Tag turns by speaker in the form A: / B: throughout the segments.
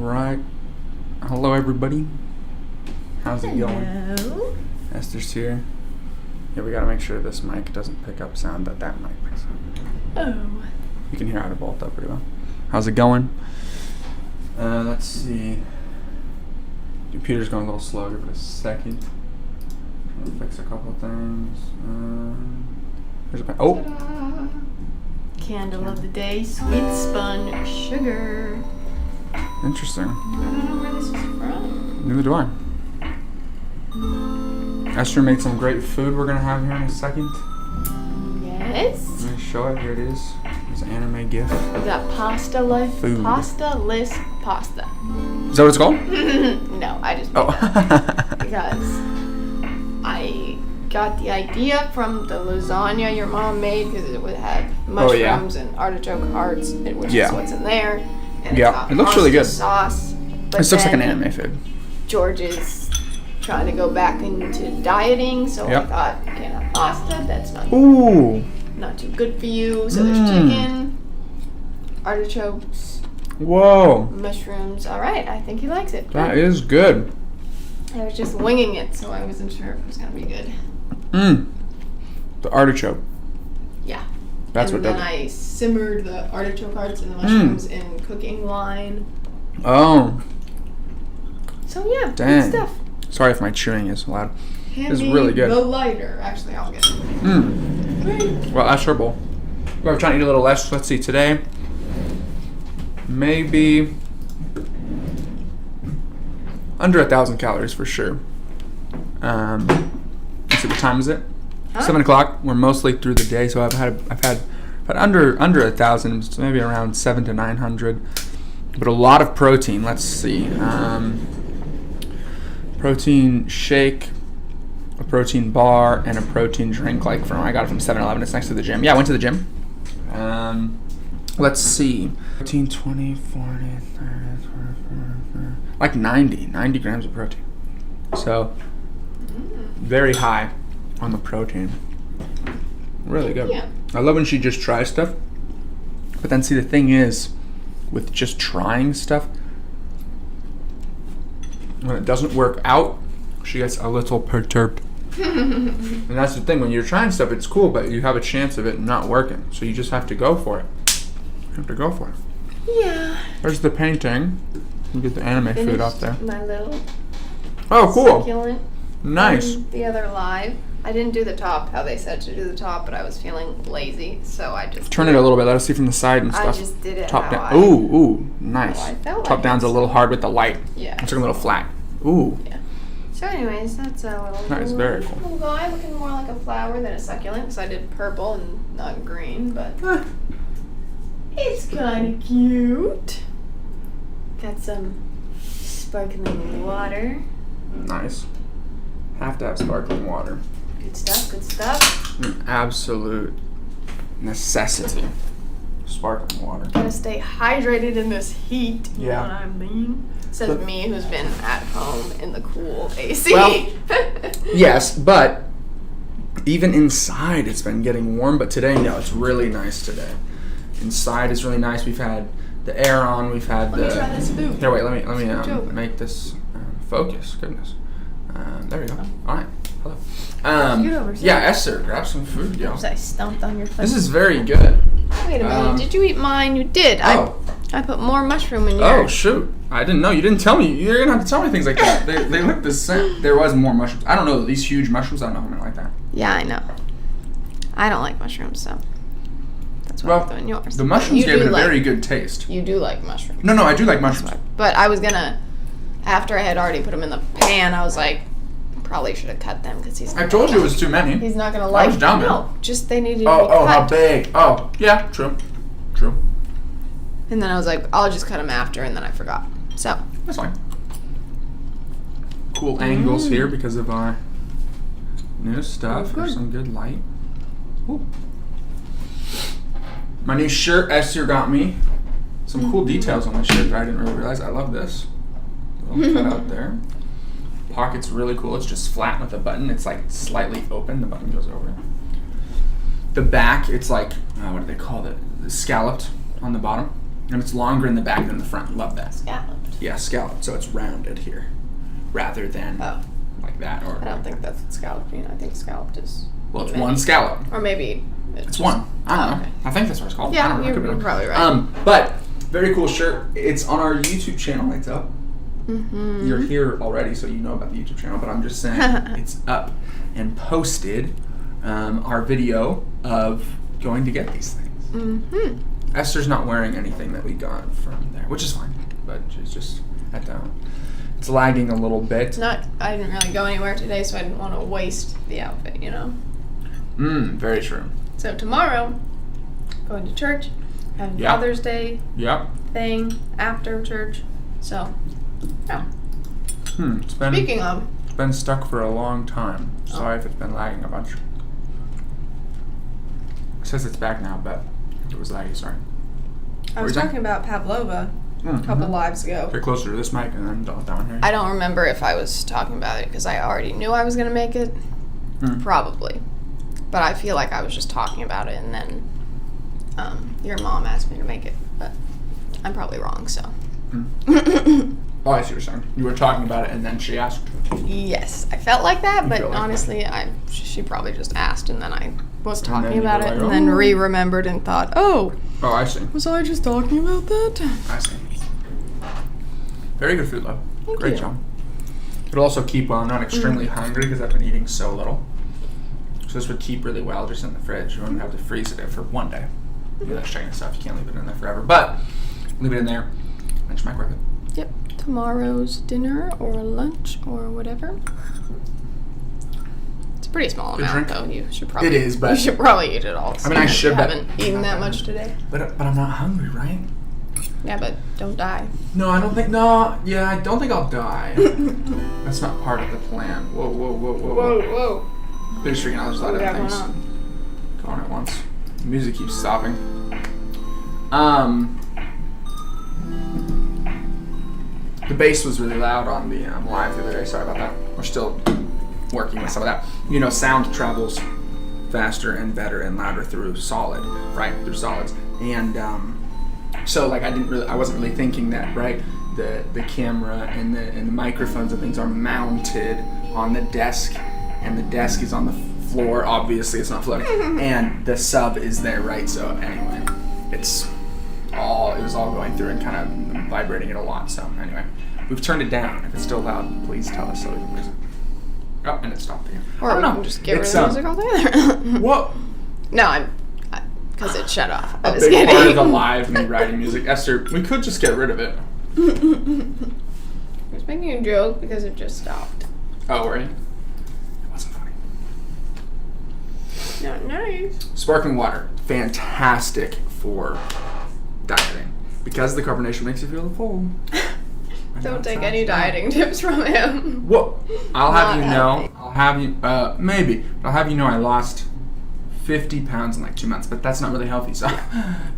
A: Alright. Hello everybody. How's it going?
B: Hello.
A: Esther's here. Yeah, we gotta make sure this mic doesn't pick up sound that mic picks up.
B: Oh.
A: You can hear out of both up pretty well. How's it going? Let's see. Computer's going a little slow. Give it a second. Trying to fix a couple of things. There's a pen. Oh!
B: Ta-da. Candle of the day, sweet spun sugar.
A: Interesting.
B: I don't know where this is from.
A: Neither do I. Esther made some great food we're gonna have here in a second.
B: Yes.
A: Let me show it. Here it is. It's an anime gift.
B: We got pasta-less
A: Food.
B: pasta.
A: Is that what it's called?
B: No, I just
A: Oh.
B: because I got the idea from the lasagna your mom made because it would have mushrooms and artichoke hearts, which is what's in there. And
A: Yeah, it looks really good.
B: Sauce. But
A: This looks like an anime food.
B: George is trying to go back into dieting, so I thought, can't have pasta. That's not too good for you. So there's chicken, artichokes, mushrooms. All right, I think he likes it.
A: That is good.
B: I was just winging it, so I wasn't sure if it was gonna be good.
A: The artichoke.
B: Yeah.
A: That's what does it.
B: And then I simmered the artichoke hearts and the mushrooms in cooking wine.
A: Oh.
B: So yeah,
A: Dang.
B: good stuff.
A: Sorry if my chewing is loud.
B: It's
A: really good.
B: The lighter. Actually, I'll get it.
A: Well, that's her bowl. We're trying to eat a little less. Let's see, today, maybe under 1,000 calories for sure. Let's see, what time is it? 7 o'clock. We're mostly through the day, so I've had under 1,000, so maybe around 700 to 900. But a lot of protein. Let's see. Protein shake, a protein bar, and a protein drink. I got it from 7-Eleven. It's next to the gym. Yeah, I went to the gym. Let's see. Protein 20, 40, 30, 40, like 90 grams of protein. So very high on the protein. Really good.
B: Yeah.
A: I love when she just tries stuff. But then see, the thing is, with just trying stuff, when it doesn't work out, she gets a little perturbed. And that's the thing, when you're trying stuff, it's cool, but you have a chance of it not working. So you just have to go for it. You have to go for it.
B: Yeah.
A: There's the painting. You get the anime food off there.
B: My little
A: Cool.
B: succulent.
A: Nice.
B: The other live. I didn't do the top how they said to do the top, but I was feeling lazy, so I just
A: Turn it a little bit. Let us see from the side and stuff.
B: I just did it
A: Top
B: how
A: down. Ooh, nice.
B: I felt
A: Top
B: like
A: down's
B: it.
A: a little hard with the light.
B: Yeah.
A: It's a little flat. Ooh.
B: Yeah. So anyways, that's a little
A: Nice, very cool.
B: little guy looking more like a flower than a succulent, because I did purple and not green, but it's kind of cute. Got some sparkling water.
A: Nice. Have to have sparkling water.
B: Good stuff, good stuff.
A: An absolute necessity. Sparkling water.
B: Gotta stay hydrated in this heat, you
A: Yeah.
B: know what I mean? Says me, who's been at home in the cool AC.
A: Well, yes, but even inside it's been getting warm, but today, no, it's really nice today. Inside is really nice. We've had the air on, we've had
B: Let me try this food.
A: Here, wait, let me
B: Joke.
A: make this focus. Goodness. There we go. All right. Hello.
B: Scoot over,
A: Yeah, Esther, grab some food, yo.
B: Oops, I stomped on your foot.
A: This is very good.
B: Wait a minute, did you eat mine? You did.
A: Oh.
B: I put more mushroom in yours.
A: Oh, shoot. I didn't know. You didn't tell me. You're going to have to tell me things like that. They look the same. There was more mushrooms. I don't know. These huge mushrooms, I don't know if I'm going to like that.
B: Yeah, I know. I don't like mushrooms, so that's why I'm doing yours.
A: The mushrooms gave it a very good taste.
B: You do like mushrooms.
A: No, I do like mushrooms.
B: But I was gonna, after I had already put them in the pan, I was like, probably should have cut them because he's.
A: I told you it was too many.
B: He's not gonna like.
A: I was down there.
B: No, just they needed to be
A: Oh,
B: cut.
A: how big. Oh, yeah, true.
B: And then I was like, I'll just cut them after, and then I forgot. So.
A: That's fine. Cool angles here because of our new stuff.
B: Oh, good.
A: There's some good light. Ooh. My new shirt Esther got me. Some cool details on my shirt that I didn't really realize. I love this. Little cut out there. Pocket's really cool. It's just flat with a button. It's like slightly open. The button goes over. The back, it's like, what do they call it? Scalloped on the bottom. And it's longer in the back than the front. Love that.
B: Scalloped.
A: Yeah, scalloped. So it's rounded here, rather than like that. Or
B: I don't think that's what scalloped means. I think scalloped is.
A: Well, it's one scallop.
B: Or maybe
A: it's one. I don't know. Okay. I think that's what it's called.
B: Yeah, you're probably right.
A: But very cool shirt. It's on our YouTube channel. It's up.
B: Mm-hmm.
A: You're here already, so you know about the YouTube channel. But I'm just saying, it's up and posted. Our video of going to get these things.
B: Mm-hmm.
A: Esther's not wearing anything that we got from there, which is fine. But she's just it's lagging a little bit.
B: I didn't really go anywhere today, so I didn't want to waste the outfit, you know.
A: Very true.
B: So tomorrow, going to church, having Father's Day thing after church. So, yeah. Speaking of,
A: it's been stuck for a long time. Sorry if it's been lagging a bunch. It says it's back now, but if it was laggy, sorry.
B: I was talking about Pavlova a couple lives ago.
A: Get closer to this mic and then down here.
B: I don't remember if I was talking about it because I already knew I was going to make it. Probably. But I feel like I was just talking about it and then your mom asked me to make it. But I'm probably wrong, so.
A: Oh, I see what you're saying. You were talking about it and then she asked.
B: Yes, I felt like that, but
A: like
B: honestly, she probably just asked and then I was talking about it and then remembered and thought, oh,
A: I see.
B: Was I just talking about that?
A: I see. Very good food, love.
B: Thank
A: Great
B: you.
A: job. It'll also keep well. I'm not extremely hungry because I've been eating so little. So this would keep really well just in the fridge. You wouldn't have to freeze it for one day. You that's China stuff. You can't leave it in there forever. But leave it in there. Lunch microwave it.
B: Yep. Tomorrow's dinner or lunch or whatever. It's a pretty small amount, though. You should probably.
A: It is, but
B: you should probably eat it all.
A: I mean, I should.
B: You haven't eaten that much today.
A: But I'm not hungry, right?
B: Yeah, but don't die.
A: No, I don't think. No, yeah, I don't think I'll die. That's not part of the plan. Whoa.
B: Whoa.
A: Big street now. There's a lot of things going at once. The music keeps stopping. The bass was really loud on the live the other day. Sorry about that. We're still working with some of that. You know, sound travels faster and better and louder through solid, right? Through solids. And so like I wasn't really thinking that, right? The camera and the microphones and things are mounted on the desk, and the desk is on the floor. Obviously, it's not floating, and the sub is there, right? So anyway, it was all going through and kind of vibrating it a lot. So anyway, we've turned it down. If it's still loud, please tell us so we can lose it. Oh, and it stopped again.
B: Or we can just get rid of the music altogether.
A: What?
B: No, because it shut off.
A: A big part of the live me writing music. Esther, we could just get rid of it.
B: I was making a joke because it just stopped.
A: Oh, were you? It wasn't funny.
B: Not nice.
A: Sparkling water, fantastic for dieting because the carbonation makes you feel full.
B: Don't take any dieting tips from him.
A: Well, I'll have you know. Maybe. I'll have you know I lost 50 pounds in like 2 months, but that's not really healthy. So,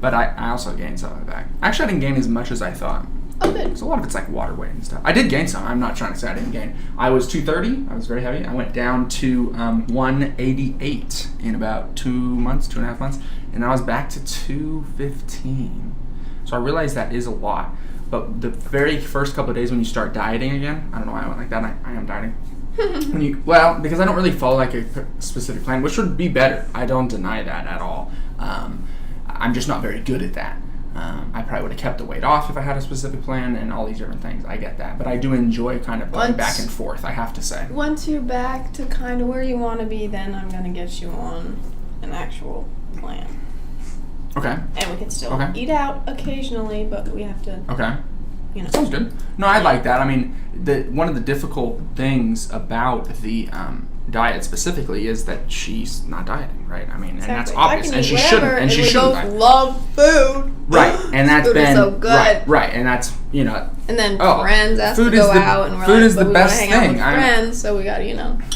A: but I also gained some of it back. Actually, I didn't gain as much as I thought.
B: Oh, good.
A: Because a lot of it's like water weight and stuff. I did gain some. I'm not trying to say I didn't gain. I was 230. I was very heavy. I went down to 188 in about 2 months, 2.5 months, and I was back to 215. So I realized that is a lot. But the very first couple of days when you start dieting again, I don't know why I went like that. I am dieting. Because I don't really follow like a specific plan, which would be better. I don't deny that at all. I'm just not very good at that. I probably would have kept the weight off if I had a specific plan and all these different things. I get that. But I do enjoy kind of going back and forth, I have to say.
B: Once you're back to kind of where you want to be, then I'm going to get you on an actual plan.
A: Okay.
B: And we can still eat out occasionally, but we have to...
A: Okay.
B: You know.
A: Sounds good. No, I like that. I mean, one of the difficult things about the diet specifically is that she's not dieting, right? I mean,
B: exactly.
A: And that's obvious, and she
B: whatever,
A: shouldn't, and she shouldn't.
B: We both love food,
A: right? And that's
B: food
A: been
B: is so good,
A: right, and that's And
B: then friends ask to go out, and we're
A: food
B: like,
A: is the
B: we
A: best
B: want to hang
A: thing.
B: out with friends, so we got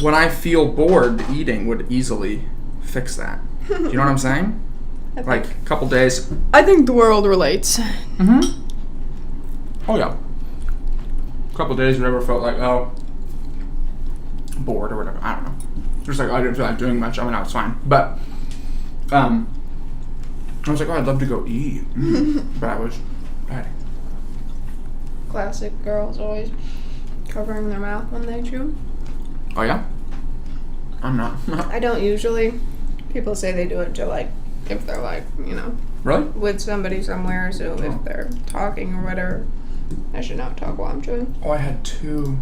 A: When I feel bored, eating would easily fix that. Do you know what I'm saying? Like a couple days.
B: I think the world relates.
A: Mm-hmm. Oh yeah. A couple days, whatever, felt like bored or whatever. I don't know. Just like I didn't feel like doing much. I mean, I was fine, but I was like, I'd love to go eat, but I was Right.
B: Classic girls always covering their mouth when they chew.
A: Oh yeah? I'm not.
B: I don't usually. People say they do it to like, if they're like, you know,
A: Really?
B: with somebody somewhere, so if they're talking or whatever, I should not talk while I'm chewing.
A: Oh, I had 2.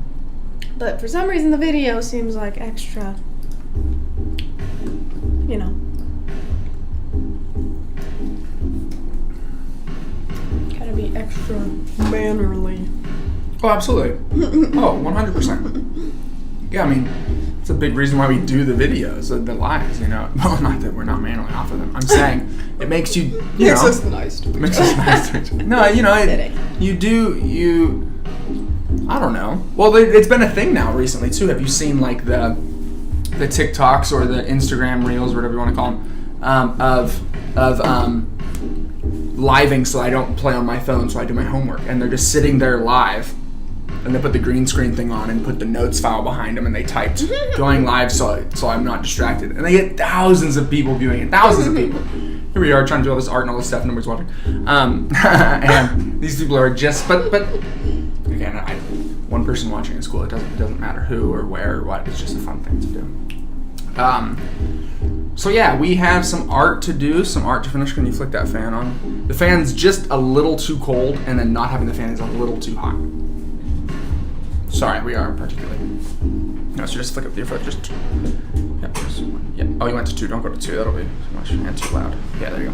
B: But for some reason the video seems like extra, you know. Gotta be extra mannerly.
A: Oh, absolutely. Oh, 100%. Yeah, I mean, it's a big reason why we do the videos, the lives, you know. Well, not that we're not manually off of them. I'm saying it makes you, you
B: Makes
A: know.
B: us nice to
A: Makes us nice to each other. No, you know, I don't know. Well, it's been a thing now recently, too. Have you seen, like, the TikToks or the Instagram Reels, whatever you want to call them, of living so I don't play on my phone, so I do my homework. And they're just sitting there live, and they put the green screen thing on and put the notes file behind them, and they typed going live so I'm not distracted. And they get thousands of people viewing it, thousands of people. Here we are trying to do all this art and all this stuff, and nobody's watching. And these people are just, but again, one person watching is cool. It doesn't matter who or where or what. It's just a fun thing to do. So yeah, we have some art to do, some art to finish. Can you flick that fan on? The fan's just a little too cold, and then not having the fan is a little too hot. Sorry, we are particularly. No, so just flick up the foot. Just. Yep, there's one. Yep. Oh, you went to 2. Don't go to 2. That'll be too much and too loud. Yeah, there you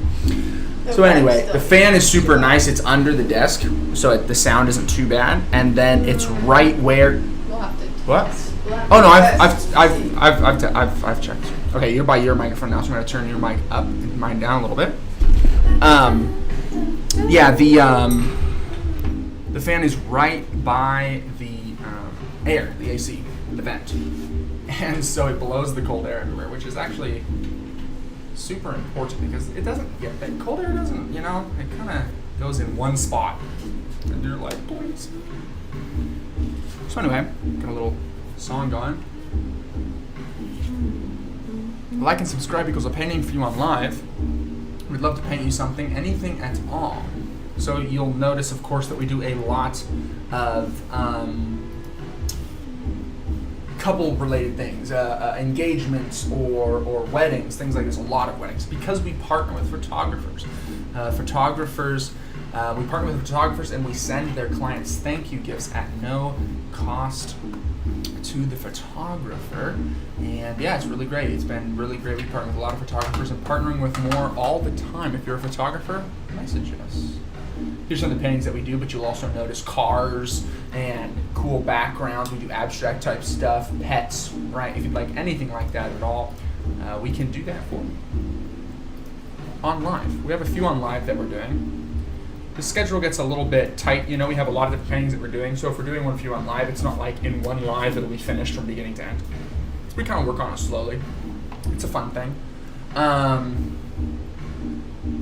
A: go. So anyway, the fan is super nice. It's under the desk, so the sound isn't too bad. And then it's right where.
B: We'll have to.
A: What? Oh no, I've checked. Okay, you're by your microphone now, so I'm gonna turn your mic up and mine down a little bit. Yeah, the fan is right by the air, the AC, the vent, and so it blows the cold air everywhere, which is actually super important because it doesn't get that cold air doesn't, you know, it kind of goes in one spot, and you're like, please. So anyway, got a little song going. Like and subscribe equals a painting for you on live. We'd love to paint you something, anything at all. So you'll notice, of course, that we do a lot of couple-related things, engagements or weddings, things like this. A lot of weddings because we partner with photographers. We partner with photographers and we send their clients thank you gifts at no cost to the photographer. And yeah, it's really great. It's been really great. We partner with a lot of photographers and partnering with more all the time. If you're a photographer, message us. Here's some of the paintings that we do, but you'll also notice cars and cool backgrounds. We do abstract type stuff, pets, right? If you'd like anything like that at all, we can do that for you. On live. We have a few on live that we're doing. The schedule gets a little bit tight. You know, we have a lot of different paintings that we're doing. So if we're doing one for you on live, it's not like in one live it'll be finished from beginning to end. So we kind of work on it slowly. It's a fun thing.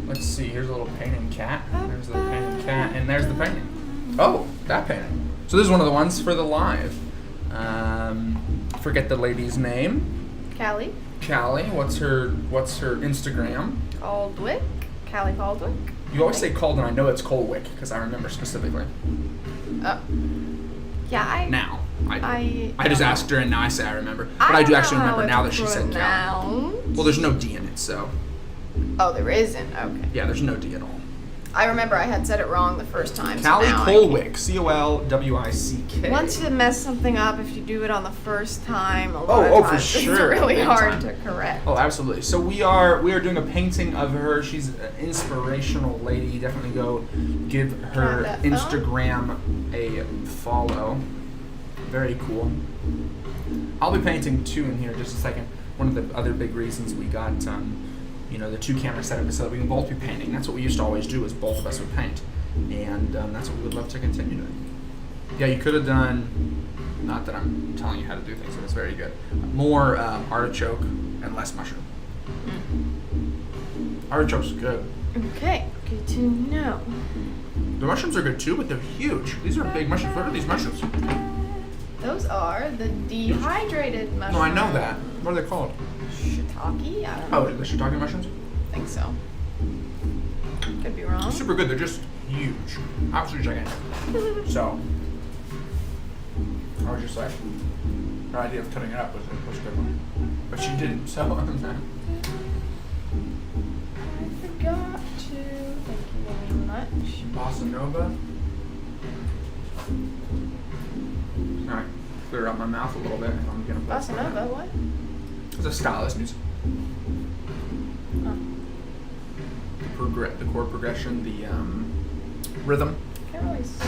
A: Let's see. Here's a little painting cat. There's the painting cat, and there's the painting. Oh, that painting. So this is one of the ones for the live. Forget the lady's name.
B: Callie.
A: Callie. What's her Instagram?
B: Caldwick. Callie Caldwick.
A: You always say Cald, and I know it's Colwick because I remember specifically.
B: Yeah,
A: Now. I just asked her, and now I say I remember. But I do actually remember now that she said Callie. Well, there's no D in it, so.
B: Oh, there isn't? Okay.
A: Yeah, there's no D at all.
B: I remember I had said it wrong the first time.
A: Callie
B: so
A: Colwick. Colwick.
B: Once you mess something up, if you do it on the first time, a lot
A: Oh,
B: of
A: for
B: times
A: sure.
B: it's really
A: Big
B: hard
A: time.
B: to correct.
A: Oh, absolutely. So we are doing a painting of her. She's an inspirational lady. Definitely go give her Instagram a follow. Very cool. I'll be painting too in here in just a second. One of the other big reasons we got the 2-camera setup is so that we can both be painting. That's what we used to always do, is both of us would paint. And that's what we would love to continue doing. Yeah, you could have done, not that I'm telling you how to do things, but it's very good, more artichoke and less mushroom. Artichoke's good.
B: Okay, good to know.
A: The mushrooms are good too, but they're huge. These are big mushrooms. What are these mushrooms?
B: Those are the dehydrated mushrooms.
A: No, I know that. What are they called?
B: Shiitake? I don't know.
A: Oh, the shiitake mushrooms?
B: I think so. Could be wrong.
A: Super good. They're just huge, absolutely gigantic. So I was just like, her idea of cutting it up was a good one, but she didn't. So
B: I forgot to. Thank you very much.
A: Bossa Nova. All right, clear out my mouth a little bit. If I'm gonna play
B: Bossa Nova, what?
A: It's a stylist music.
B: Oh.
A: The chord progression, the rhythm.
B: Can't really see.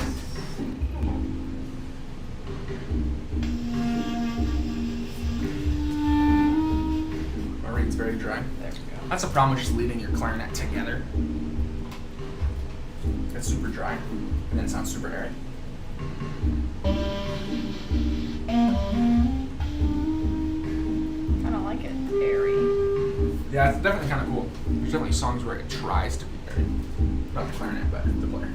A: My reed's very dry.
B: There we go.
A: That's the problem with just leaving your clarinet together. It's super dry, and then it sounds super airy.
B: Kind of like it airy.
A: Yeah, it's definitely kind of cool. There's definitely songs where it tries to be airy. Not the clarinet, but the player.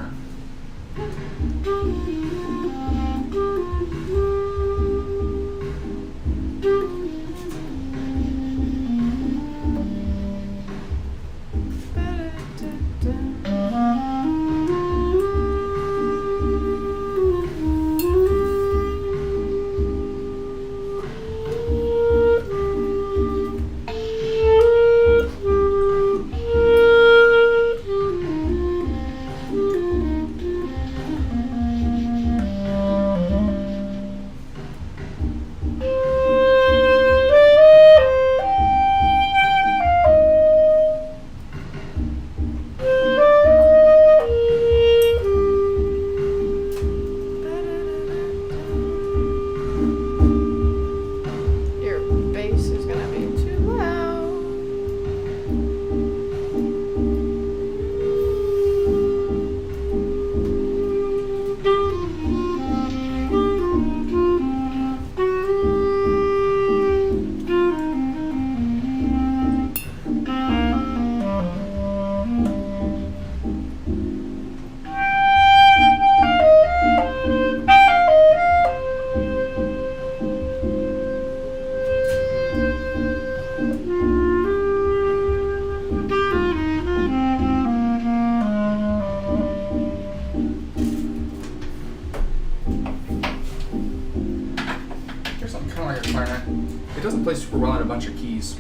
A: It doesn't play super well on a bunch of keys.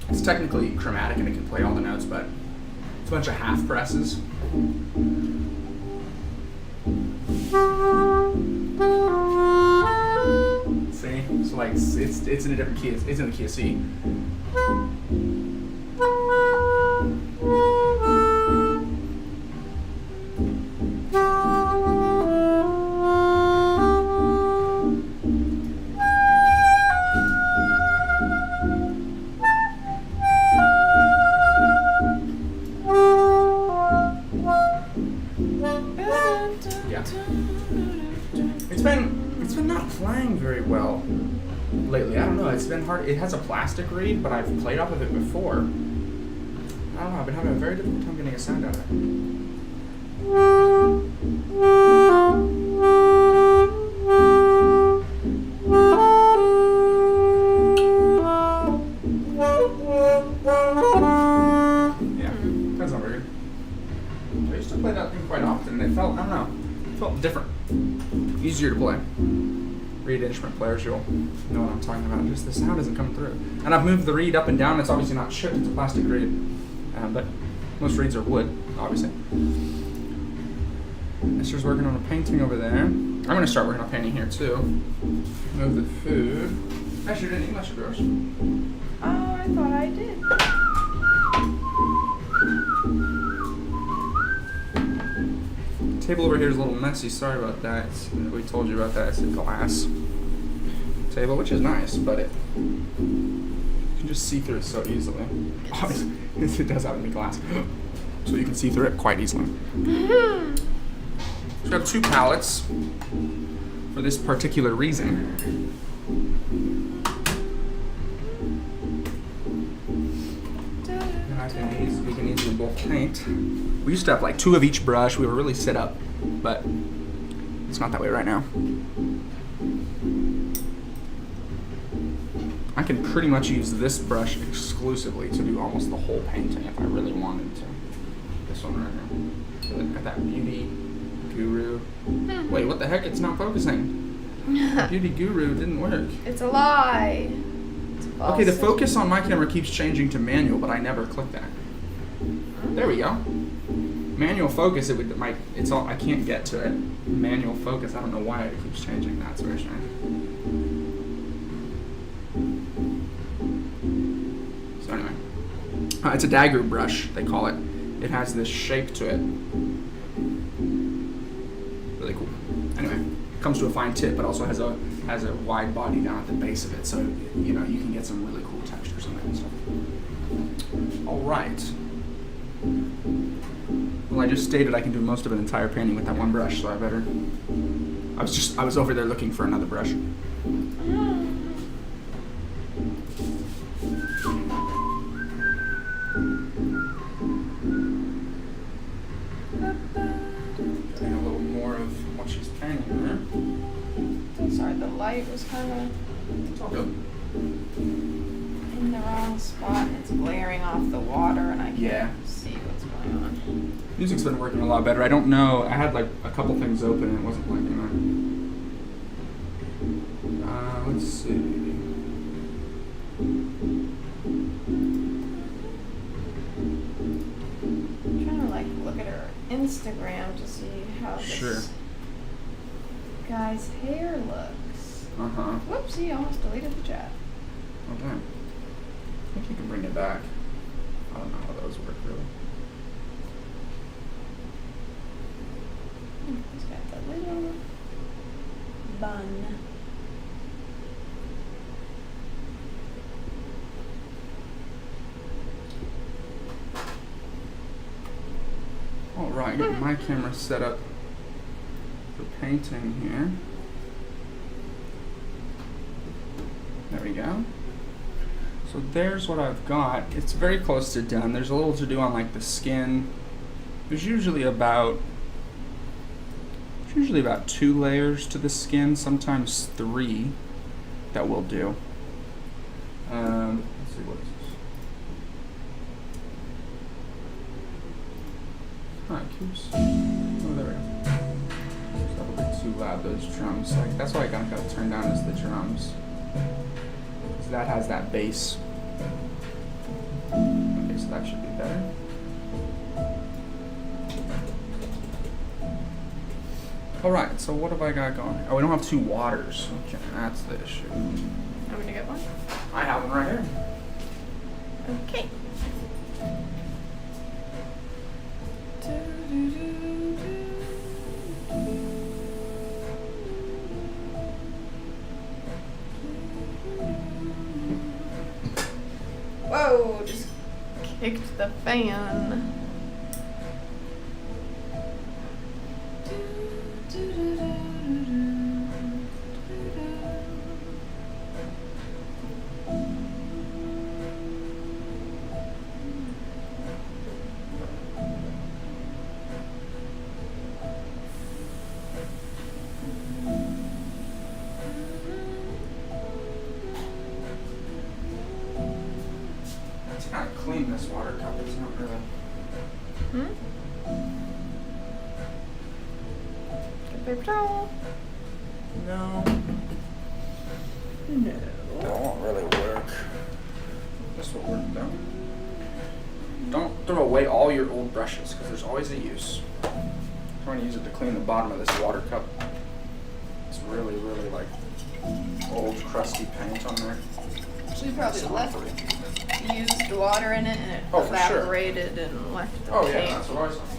A: It's technically chromatic and it can play all the notes, but it's a bunch of half presses. See? So like it's in a different key. It's in the key of C. It's been not playing very well lately. I don't know. It's been hard. It has a plastic reed, but I've played off of it before. I don't know. I've been having a very difficult time getting a sound out of it. Yeah, that's not very good. I used to play that thing quite often, and it felt, I don't know, it felt different. Easier to play. Reed instrument players, you'll know what I'm talking about. Just the sound isn't coming through. And I've moved the reed up and down. It's obviously not chipped. It's a plastic reed. But most reeds are wood, obviously. Esther's working on a painting over there. I'm going to start working on painting here, too. Move the food. Esther, didn't eat much of yours.
B: Oh, I thought I did.
A: Table over here is a little messy. Sorry about that. We told you about that. It's a glass table, which is nice, but you can just see through it so easily. Obviously, it does have to be glass, so you can see through it quite easily. So we have two palettes for this particular reason. We can easily both paint. We used to have like two of each brush. We were really set up, but it's not that way right now. I can pretty much use this brush exclusively to do almost the whole painting if I really wanted to. This one right here. Got that beauty guru. Wait, what the heck? It's not focusing. Beauty guru didn't work.
B: It's a lie. It's false.
A: Okay, the focus on my camera keeps changing to manual, but I never click that. There we go. Manual focus, it's all, I can't get to it. Manual focus, I don't know why it keeps changing. That's very strange. So anyway, it's a dagger brush, they call it. It has this shape to it. Really cool. Anyway, it comes to a fine tip, but also has a wide body down at the base of it, so you can get some really cool textures on that and stuff. All right. Well, I just stated I can do most of an entire painting with that one brush, so I better. I was over there looking for another brush. Getting a little more of what she's painting there.
B: Sorry, the light was kind of
A: It's all good.
B: in the wrong spot. It's glaring off the water, and I can't see what's going on.
A: Music's been working a lot better. I don't know. I had like a couple things open and it wasn't liking that. Let's see.
B: I'm trying to like look at her Instagram to see how this guy's hair looks. Whoopsie, almost deleted the chat.
A: Okay. I think you can bring it back. I don't know how those work really.
B: He's got the little bun.
A: Alright, getting my camera set up for painting here. There we go. So there's what I've got. It's very close to done. There's a little to do on like the skin. There's usually about 2 layers to the skin, sometimes 3 that we'll do. Let's see what is this. It keeps. Oh, there we go. It's a little bit too loud, those drums. That's why I gotta turn down is the drums. So that has that bass. Okay, so that should be better. Alright, so what have I got going? Oh, we don't have 2 waters. Okay, that's the issue.
B: I'm gonna get one.
A: I have one right here.
B: Okay. Whoa, just kicked the fan.
A: It's kind of clean, this water cup. It's not really.
B: Get paper towel.
A: No. That won't really work. This will work though. Don't throw away all your old brushes because there's always a use. I'm trying to use it to clean the bottom of this water cup. It's really, really like old crusty paint on there.
B: She probably left used water in it and it
A: Oh, for sure.
B: evaporated and left the
A: Oh
B: paint.
A: yeah, that's what I was thinking.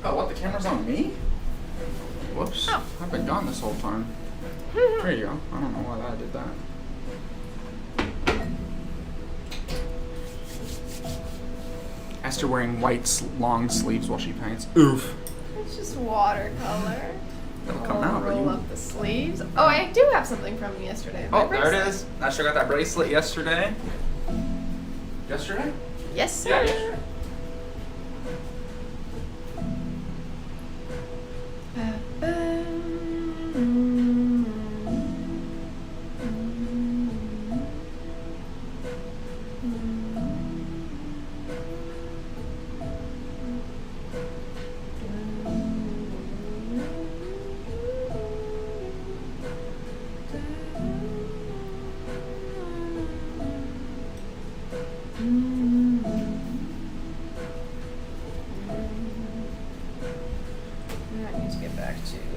A: Oh, what? The camera's on me? Whoops.
B: Oh.
A: I've been gone this whole time. There you go. I don't know why I did that. Esther wearing white long sleeves while she paints. Oof.
B: It's just watercolor.
A: It'll come out.
B: Roll up the sleeves. Oh, I do have something from yesterday.
A: Oh, there it is. I sure got that bracelet yesterday. Yesterday?
B: Yes, sir.
A: Yeah, yesterday.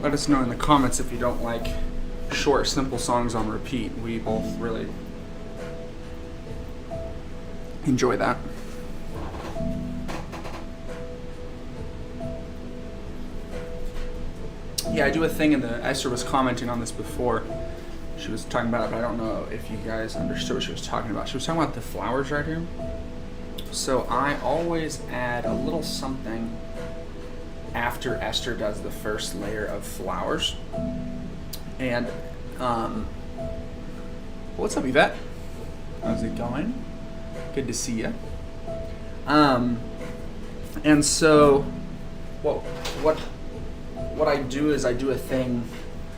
A: Let us know in the comments if you don't like short, simple songs on repeat. We both really enjoy that. Yeah, I do a thing in the, Esther was commenting on this before. She was talking about it, but I don't know if you guys understood what she was talking about. She was talking about the flowers right here. So I always add a little something after Esther does the first layer of flowers. And what's up, Yvette? How's it going? Good to see you. And so what I do is I do a thing.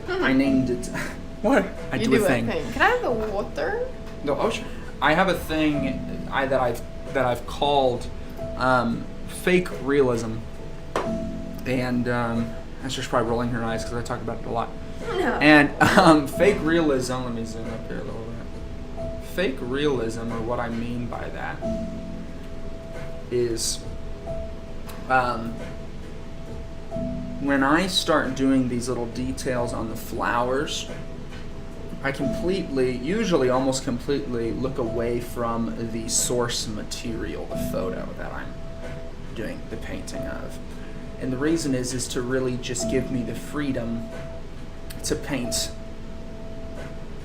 A: I named it. What? I do a thing.
B: Can I have the water?
A: No, oh sure. I have a thing that I've called fake realism. And Esther's probably rolling her eyes because I talk about it a lot.
B: No.
A: And fake realism, let me zoom up here a little bit. Fake realism, or what I mean by that, is when I start doing these little details on the flowers, I usually almost completely look away from the source material, the photo that I'm doing the painting of. And the reason is to really just give me the freedom to paint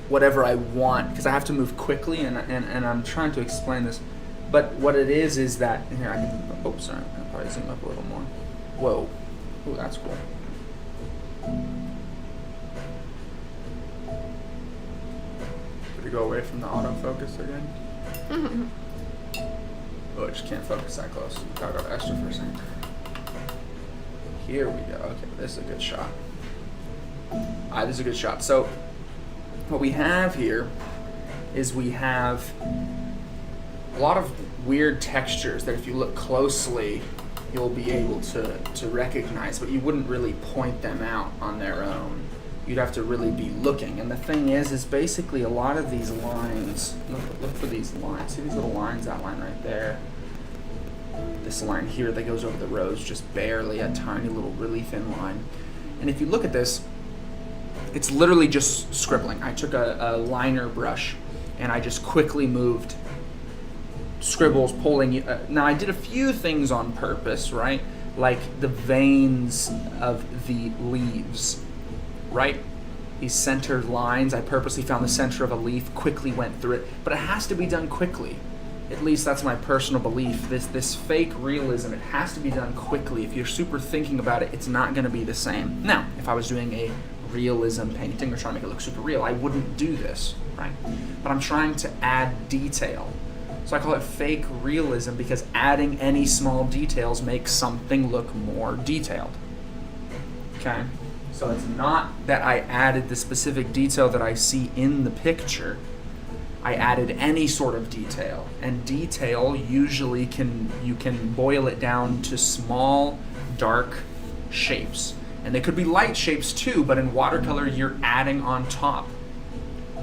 A: whatever I want, because I have to move quickly, and I'm trying to explain this. But what it is that, here, I can, oh, sorry, I'll probably zoom up a little more. Whoa, ooh, that's cool. Did it go away from the autofocus again? Oh, I just can't focus that close. Gotta go to Esther for a second. Here we go. Okay, this is a good shot. This is a good shot. So, what we have here is we have a lot of weird textures that if you look closely, you'll be able to recognize, but you wouldn't really point them out on their own. You'd have to really be looking. And the thing is basically a lot of these lines, look for these lines. See these little lines outlined right there? This line here that goes over the rose, just barely, a tiny little really thin line. And if you look at this, it's literally just scribbling. I took a liner brush and I just quickly moved scribbles, pulling. Now I did a few things on purpose, right? Like the veins of the leaves, right? These centered lines, I purposely found the center of a leaf, quickly went through it, but it has to be done quickly. At least that's my personal belief. This fake realism, it has to be done quickly. If you're super thinking about it, it's not going to be the same. Now, if I was doing a realism painting or trying to make it look super real, I wouldn't do this, right? But I'm trying to add detail. So I call it fake realism because adding any small details makes something look more detailed. Okay? So it's not that I added the specific detail that I see in the picture. I added any sort of detail, and detail usually you can boil it down to small, dark shapes. And they could be light shapes too, but in watercolor you're adding on top.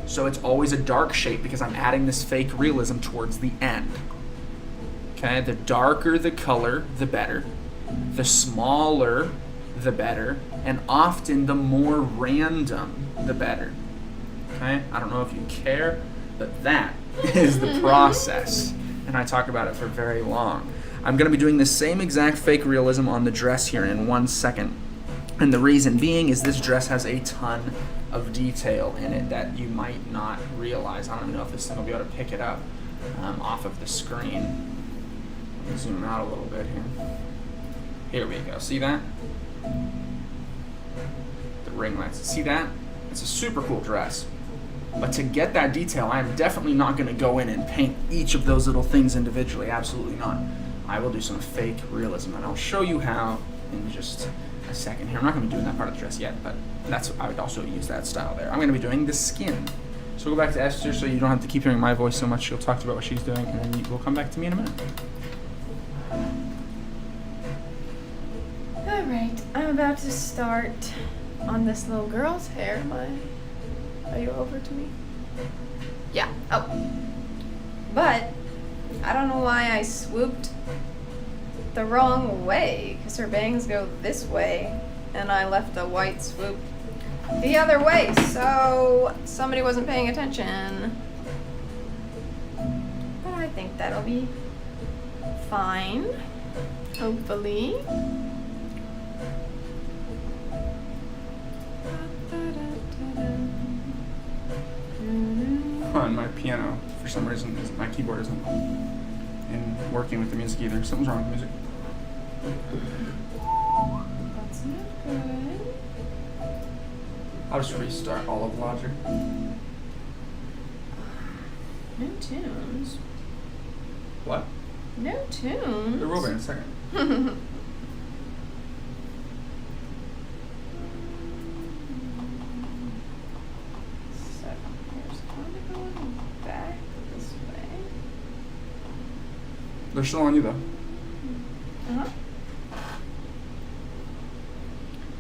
A: So it's always a dark shape because I'm adding this fake realism towards the end. Okay, the darker the color, the better. The smaller, the better. And often the more random, the better. Okay, I don't know if you care, but that is the process. And I talk about it for very long. I'm going to be doing the same exact fake realism on the dress here in 1 second. And the reason being is this dress has a ton of detail in it that you might not realize. I don't even know if this thing will be able to pick it up off of the screen. Let me zoom out a little bit here. Here we go. See that? The ring lights. See that? It's a super cool dress. But to get that detail, I am definitely not going to go in and paint each of those little things individually. Absolutely not. I will do some fake realism, and I'll show you how in just a second here. I'm not going to be doing that part of the dress yet, but I would also use that style there. I'm going to be doing the skin. So go back to Esther so you don't have to keep hearing my voice so much. She'll talk to you about what she's doing, and then we'll come back to me in a minute.
B: Alright, I'm about to start on this little girl's hair. Are you over to me? Yeah. Oh. But I don't know why I swooped the wrong way, because her bangs go this way, and I left the white swoop the other way, so somebody wasn't paying attention. But I think that'll be fine, hopefully.
A: On my piano, for some reason, my keyboard isn't in working with the music either. Something's wrong with the music.
B: That's not good.
A: I'll just restart all of Logic.
B: No tunes.
A: What?
B: No tunes.
A: There will be in a second.
B: So here's kind of going back this way.
A: They're still on you though.
B: Uh-huh.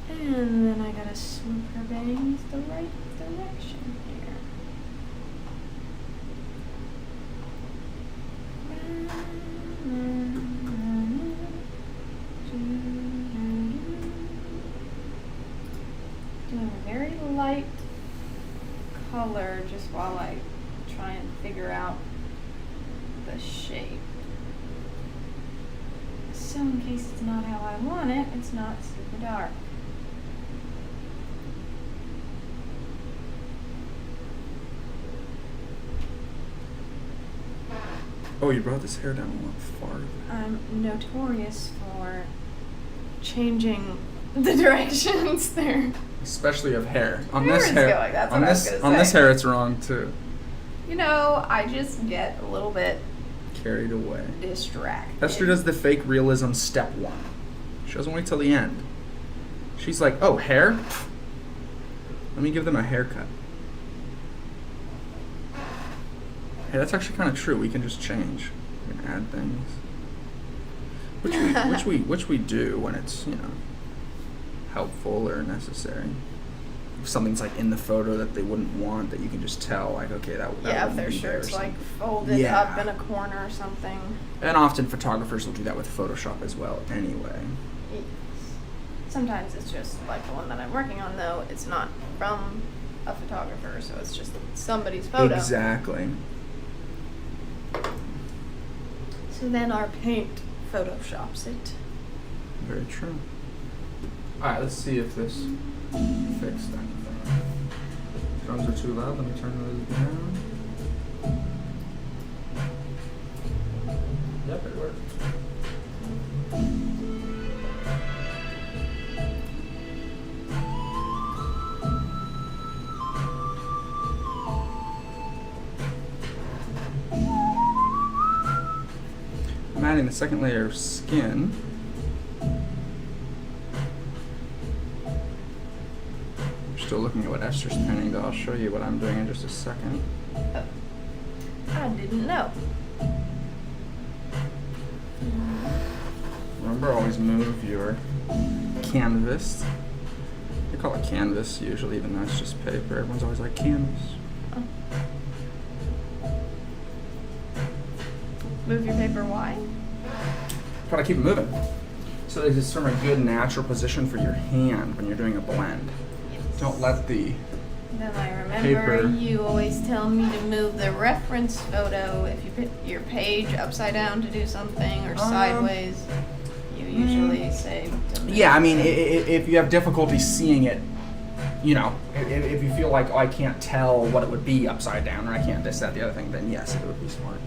B: And then I gotta swoop her bangs the right direction here. Doing a very light color just while I try and figure out the shape. So in case it's not how I want it, it's not super dark.
A: Oh, you brought this hair down a lot farther.
B: I'm notorious for changing the directions there.
A: Especially of hair. On
B: Where
A: this
B: it's
A: hair.
B: going, that's
A: on
B: what I
A: this
B: was gonna
A: on
B: say.
A: this hair, it's wrong too.
B: You know, I just get a little bit
A: Carried away.
B: distracted.
A: Esther does the fake realism step 1. She doesn't wait till the end. She's like, oh, hair? Let me give them a haircut. Hey, that's actually kind of true. We can just change. We can add things. Which we do when it's, helpful or necessary. If something's like in the photo that they wouldn't want, that you can just tell, like, okay, that
B: Yeah, if
A: wouldn't
B: their
A: be there or
B: shirt's like
A: something.
B: folded
A: Yeah.
B: up in a corner or something.
A: And often photographers will do that with Photoshop as well anyway.
B: Sometimes it's just like the one that I'm working on, though. It's not from a photographer, so it's just somebody's photo.
A: Exactly.
B: So then our paint photoshops it.
A: Very true. Alright, let's see if this fixed anything. Drums are too loud. Let me turn those down. Yep, it worked. I'm adding the second layer of skin. We're still looking at what Esther's painting, though. I'll show you what I'm doing in just a second.
B: I didn't know.
A: Remember, always move your canvas. They call it canvas usually, even though it's just paper. Everyone's always like canvas.
B: Move your paper wide.
A: Try to keep it moving. So that it's from a good natural position for your hand when you're doing a blend.
B: Yes.
A: Don't let the
B: Then I remember
A: paper.
B: you always tell me to move the reference photo if you put your page upside down to do something or sideways. You usually say to move.
A: Yeah, I mean, if you have difficulty seeing it, if you feel like, oh, I can't tell what it would be upside down, or I can't this, that, the other thing, then yes, it would be smart.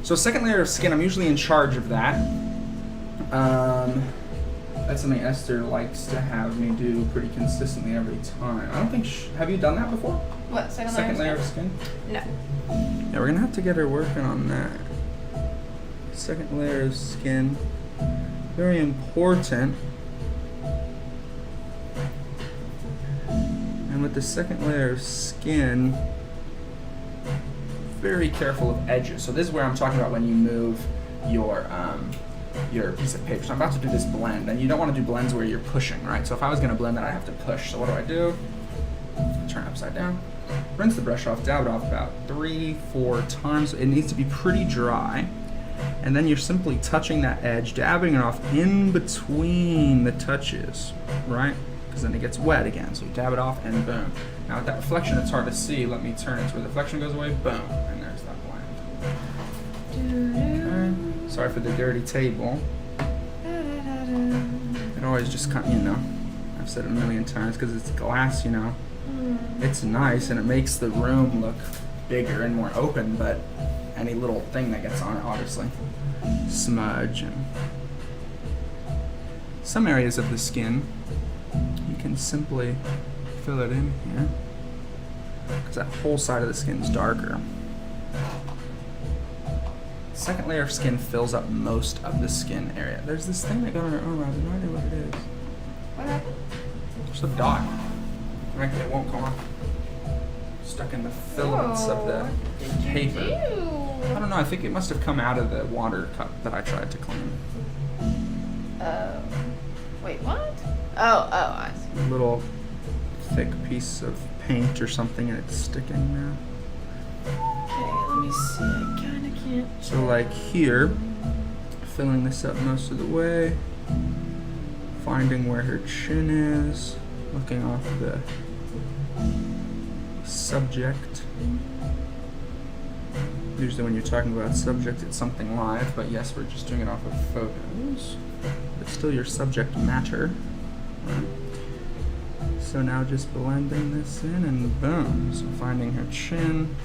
A: So second layer of skin, I'm usually in charge of that. That's something Esther likes to have me do pretty consistently every time. I don't think have you done that before?
B: What, second
A: layer of skin?
B: No.
A: Yeah, we're gonna have to get her working on that. Second layer of skin, very important. And with the second layer of skin, very careful of edges. So this is where I'm talking about when you move your piece of paper. So I'm about to do this blend, and you don't want to do blends where you're pushing, right? So if I was gonna blend that, I have to push. So what do? Turn it upside down. Rinse the brush off, dab it off about 3-4 times. It needs to be pretty dry. And then you're simply touching that edge, dabbing it off in between the touches, right? Because then it gets wet again. So you dab it off and boom. Now with that reflection, it's hard to see. Let me turn it to where the reflection goes away. Boom. And there's that blend. Okay. Sorry for the dirty table. It always just kind of, I've said it a million times because it's glass, It's nice and it makes the room look bigger and more open, but any little thing that gets on it, obviously, smudge. And some areas of the skin, you can simply fill it in here because that whole side of the skin is darker. Second layer of skin fills up most of the skin area. There's this thing that got on her arm. I have no idea what it is.
B: What happened?
A: Just a dot. Like it won't come off. Stuck in the filaments of the paper. I don't know. I think it must have come out of the water cup that I tried to clean.
B: Wait, what? Oh, I see.
A: A little thick piece of paint or something, and it's sticking now.
B: Okay, let me see. I kind of can't.
A: So like here, filling this up most of the way, finding where her chin is, looking off the subject. Usually when you're talking about subject, it's something live, but yes, we're just doing it off of photos. It's still your subject matter. Right. So now just blending this in and boom. So finding her chin.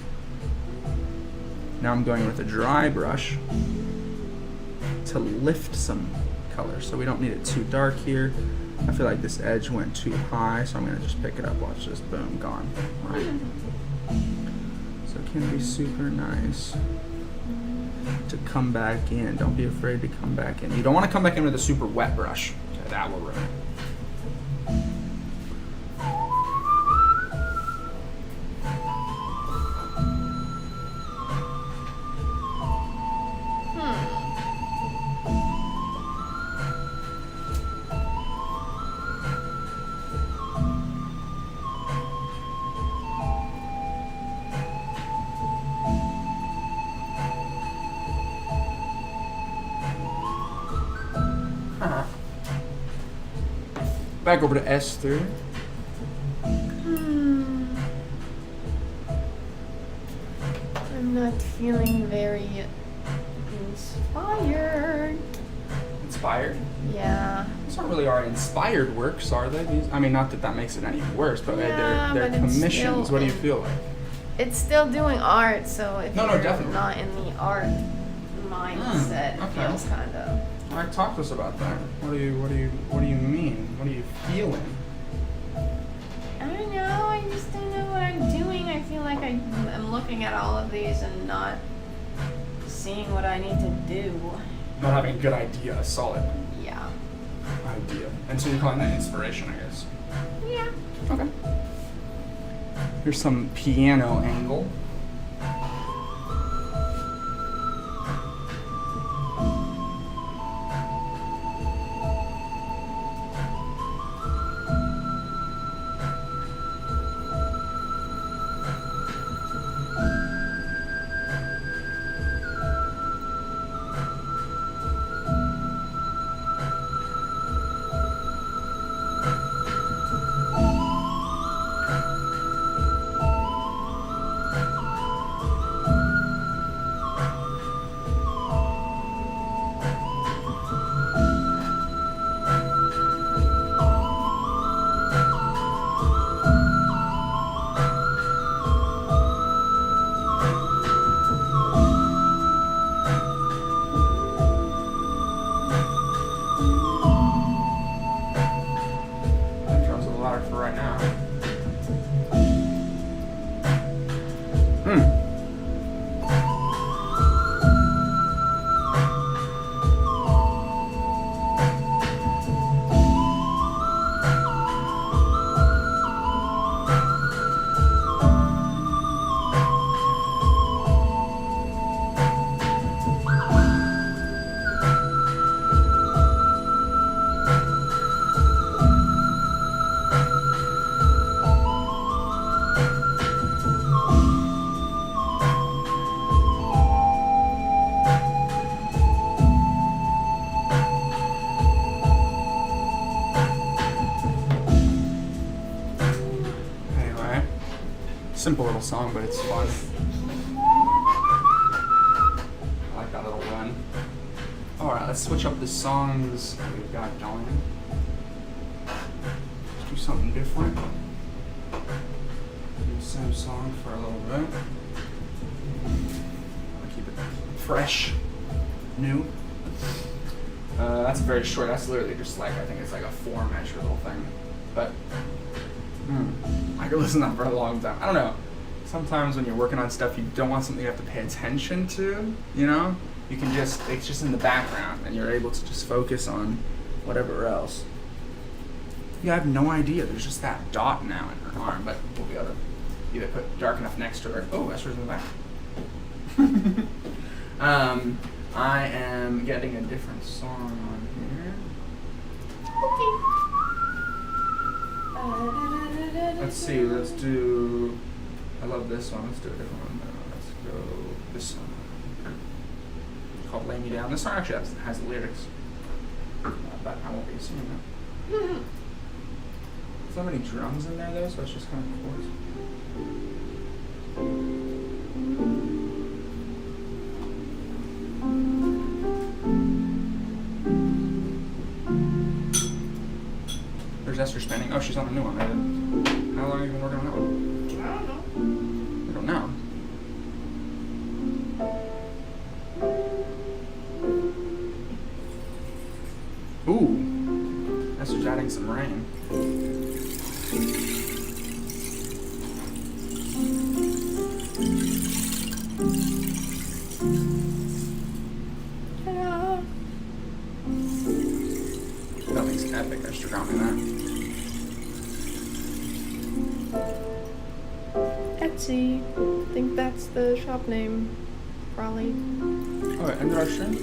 A: Now I'm going with a dry brush to lift some color. So we don't need it too dark here. I feel like this edge went too high, so I'm gonna just pick it up. Watch this, boom, gone. Right. So it can be super nice to come back in. Don't be afraid to come back in. You don't want to come back in with a super wet brush. Okay, that will ruin it. Back over to Esther.
B: I'm not feeling very inspired.
A: Inspired?
B: Yeah.
A: These aren't really our inspired works, are they? I mean, not that that makes it any worse, but
B: Yeah,
A: they're
B: but it's
A: commissions.
B: still
A: What do you feel like?
B: It's still doing art, so if
A: No,
B: you're
A: definitely.
B: not in the art mindset, it
A: okay.
B: feels kind of.
A: All right, talk to us about that. What do you mean? What are you feeling?
B: I don't know. I just don't know what I'm doing. I feel like I'm looking at all of these and not seeing what I need to do.
A: Not having a good idea, a solid
B: Yeah.
A: idea. And so you're calling that inspiration, I guess.
B: Yeah.
A: Okay. Here's some piano angle. Simple little song, but it's fun. I like that little run. Alright, let's switch up the songs that we've got going. Let's do something different. Do the same song for a little bit. I'll keep it fresh, new. That's very short. That's literally just like, I think it's like a 4-measure little thing. But I could listen to that for a long time. I don't know. Sometimes when you're working on stuff, you don't want something you have to pay attention to, you know? You can just, it's just in the background and you're able to just focus on whatever else. Yeah, I have no idea. There's just that dot now in her arm, but we'll be able to either put dark enough next to her. Oh, Esther's in the back. I am getting a different song on here.
B: Okay.
A: Let's see, let's do, I love this one. Let's do a different one. Let's go this one. It's called Lay Me Down. This song actually has lyrics, but I won't be singing that. There's not many drums in there though, so it's just kind of chords. There's Esther spinning. Oh, she's on a new one. How long have you been working on that one?
B: I don't know.
A: I don't know. Ooh, Esther's adding some rain.
B: Ta-da.
A: Nothing's epic. Esther got me that.
B: Etsy. I think that's the shop name. Probably.
A: Oh, wait, ended our stream?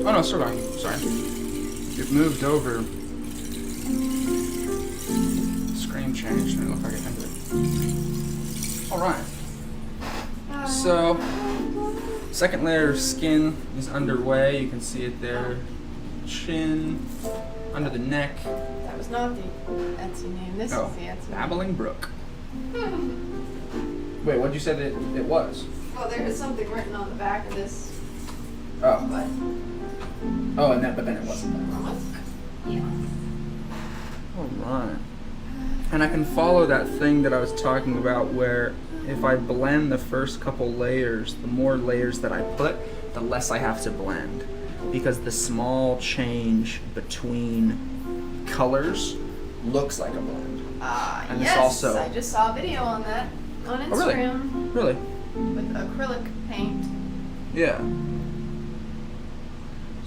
A: Oh no, it's still going. Sorry. It moved over. Screen changed and it looked like it ended. Alright. So, second layer of skin is underway. You can see it there. Chin, under the neck.
B: That was not the Etsy name. This is the Etsy name.
A: Babbling Brook. Wait, what'd you say that it was?
B: Well, there is something written on the back of this.
A: Oh.
B: But
A: Oh, but then it wasn't that.
B: yeah.
A: Alright. And I can follow that thing that I was talking about where if I blend the first couple layers, the more layers that I put, the less I have to blend. Because the small change between colors looks like a blend. And
B: Yes,
A: it's also,
B: I just saw a video on that on
A: Oh, really?
B: Instagram
A: really?
B: with acrylic paint.
A: Yeah.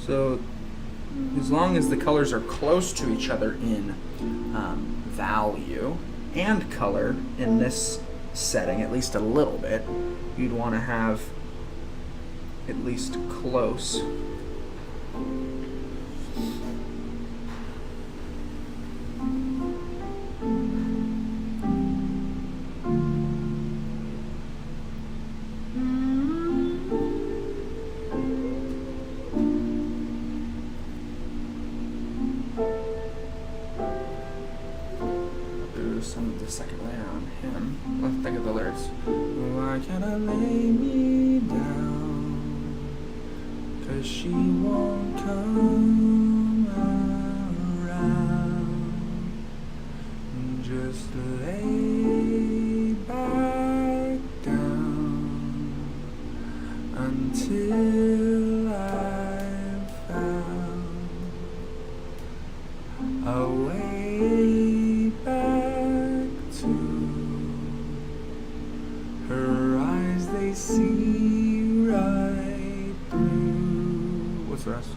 A: So as long as the colors are close to each other in value and color in this setting, at least a little bit, you'd want to have at least close. Some of the second layer on him. Let's think of the lyrics. Why can't I lay me down? 'Cause she won't come around. Just lay back down until I've found a way back to her eyes. They see right through. What's the rest?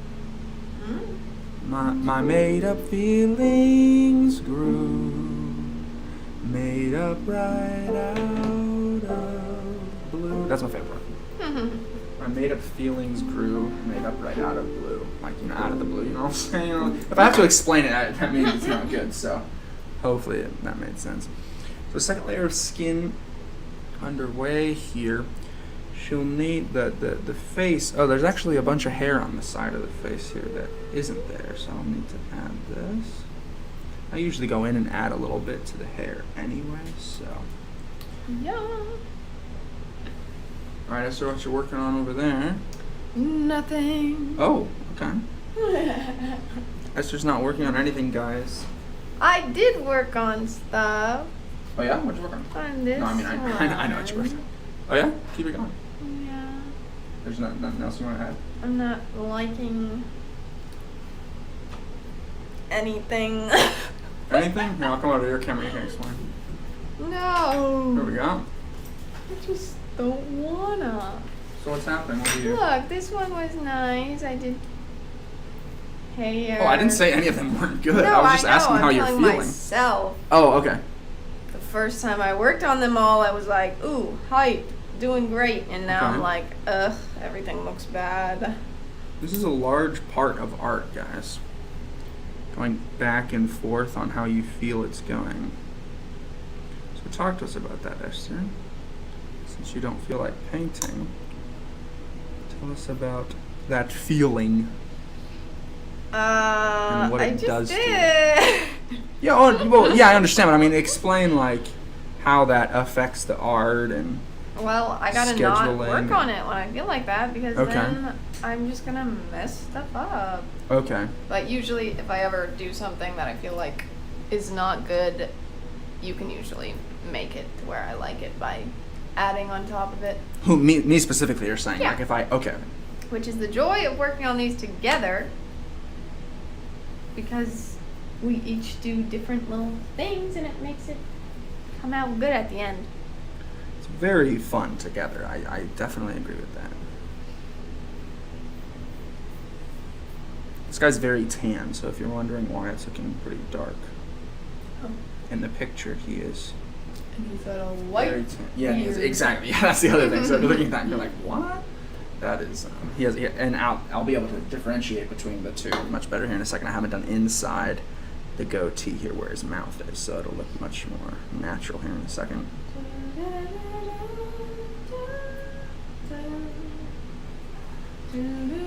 A: My made up feelings grew, made up right out of blue. That's my favorite part. My made up feelings grew, made up right out of blue. Like, you know, out of the blue, you know what I'm saying? If I have to explain it, that means it's not good, so hopefully that made sense. So second layer of skin underway here. She'll need the face. Oh, there's actually a bunch of hair on the side of the face here that isn't there, so I'll need to add this. I usually go in and add a little bit to the hair anyway, so
B: Yeah.
A: Alright, Esther, what you working on over there?
B: Nothing.
A: Oh, okay. Esther's not working on anything, guys.
B: I did work on stuff.
A: Oh yeah? What'd you work on?
B: On this
A: No, I mean, I know what you worked on. Oh yeah? Keep it going.
B: Yeah.
A: There's nothing else you want to add?
B: I'm not liking anything.
A: Anything? No, I'll come over to your camera, you can explain.
B: No.
A: Here we go.
B: I just don't wanna.
A: So what's happening? What do you do?
B: Look, this one was nice. I did hair.
A: Oh, I didn't say any of them weren't good.
B: No,
A: I was just asking
B: I'm
A: how you're
B: telling
A: feeling.
B: myself.
A: Oh, okay.
B: The first time I worked on them all, I was like, ooh, hype, doing great. And now I'm like, ugh, everything looks bad.
A: This is a large part of art, guys. Going back and forth on how you feel it's going. So talk to us about that, Esther. Since you don't feel like painting, tell us about that feeling. And what it does to you. Yeah, well, yeah, I understand, but I mean, explain like how that affects the art and.
B: Well, I gotta not work
A: scheduling.
B: on it when I feel like that because
A: Okay.
B: then I'm just gonna mess stuff up.
A: Okay.
B: But usually, if I ever do something that I feel like is not good, you can usually make it to where I like it by adding on top of it.
A: Who, me specifically, you're saying?
B: Yeah.
A: Like if I, okay.
B: Which is the joy of working on these together, because we each do different little things and it makes it come out good at the end.
A: It's very fun together. I definitely agree with that. This guy's very tan, so if you're wondering why it's looking pretty dark.
B: Oh.
A: In the picture, he is
B: And he's got a
A: very
B: white
A: tan. Yeah, he is,
B: beard.
A: exactly. Yeah, that's the other thing. So if you're looking at that and you're like, what? That is, and I'll be able to differentiate between the two much better here in a second. I haven't done inside the goatee here where his mouth is, so it'll look much more natural here in a second.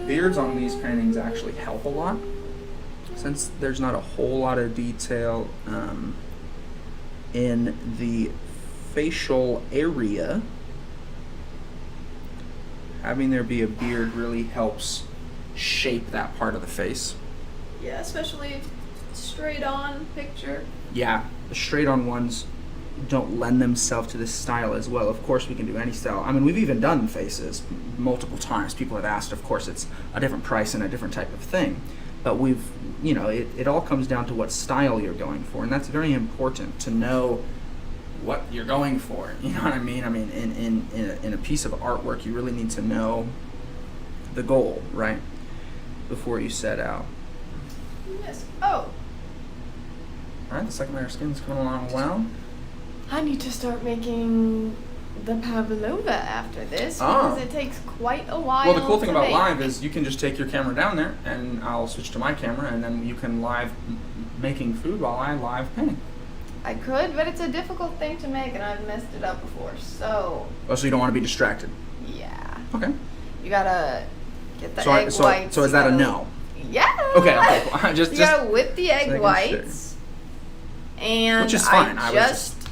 A: Beards on these paintings actually help a lot, since there's not a whole lot of detail in the facial area. Having there be a beard really helps shape that part of the face.
B: Yeah, especially straight on picture.
A: Yeah, the straight on ones don't lend themselves to this style as well. Of course, we can do any style. I mean, we've even done faces multiple times. People have asked. Of course, it's a different price and a different type of thing. But we've, you know, it all comes down to what style you're going for. And that's very important to know what you're going for. You know what I mean? I mean, in a piece of artwork, you really need to know the goal, right? Before you set out.
B: Yes. Oh,
A: All right, the second layer of skin is coming along well.
B: I need to start making the pavlova after this because it takes quite a while.
A: Well, the cool thing
B: to
A: about
B: make.
A: live is you can just take your camera down there, and I'll switch to my camera, and then you can live making food while I live painting.
B: I could, but it's a difficult thing to make, and I've messed it up before. So
A: Oh, so you don't want to be distracted?
B: yeah,
A: Okay.
B: you gotta get the egg whites.
A: So is
B: you
A: that a
B: gotta-
A: no?
B: Yeah.
A: Okay. Cool.
B: You gotta whip the egg
A: making
B: whites, and
A: Which is fine. I
B: I
A: was
B: just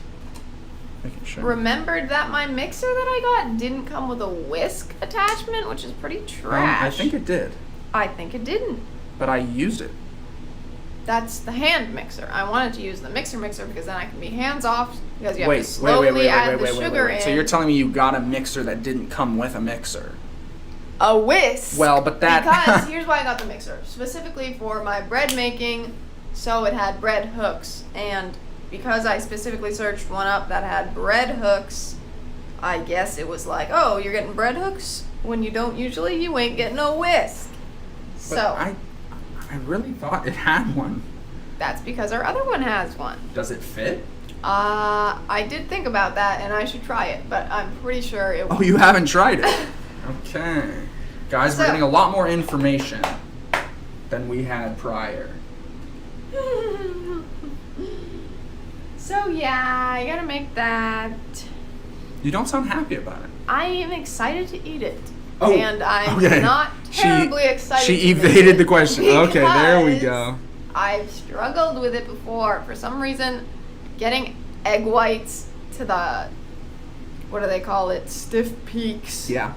A: making sure.
B: remembered that my mixer that I got didn't come with a whisk attachment, which is pretty trash.
A: I think it did,
B: I think it didn't.
A: but I used it.
B: That's the hand mixer. I wanted to use the mixer because then I can be hands off because you have to slowly add the sugar in.
A: So you're telling me you got a mixer that didn't come with a mixer?
B: A whisk.
A: Well, but that
B: because here's why I got the mixer specifically for my bread making, so it had bread hooks, and because I specifically searched one up that had bread hooks, I guess it was like, oh, you're getting bread hooks when you don't usually. You ain't getting no whisk.
A: But
B: So
A: I really thought it had one.
B: that's because our other one has one.
A: Does it fit?
B: I did think about that, and I should try it, but I'm pretty sure it.
A: Oh, you haven't tried it. Okay. Guys, we're
B: So-
A: getting a lot more information than we had prior.
B: So yeah, I gotta make that.
A: You don't sound happy about it.
B: I am excited to eat it.
A: Oh,
B: and I'm
A: okay.
B: not terribly excited.
A: She
B: to eat
A: evaded
B: it
A: the question. Okay, there we go.
B: I've struggled with it before. For some reason, getting egg whites to the what do they call it, stiff peaks.
A: Yeah.